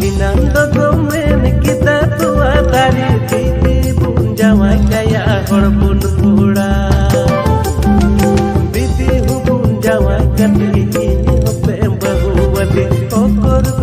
Inang domen kita tua dari titi pun jawai kaya horbun pura titi hubun jawai kati hope bahu wadi okor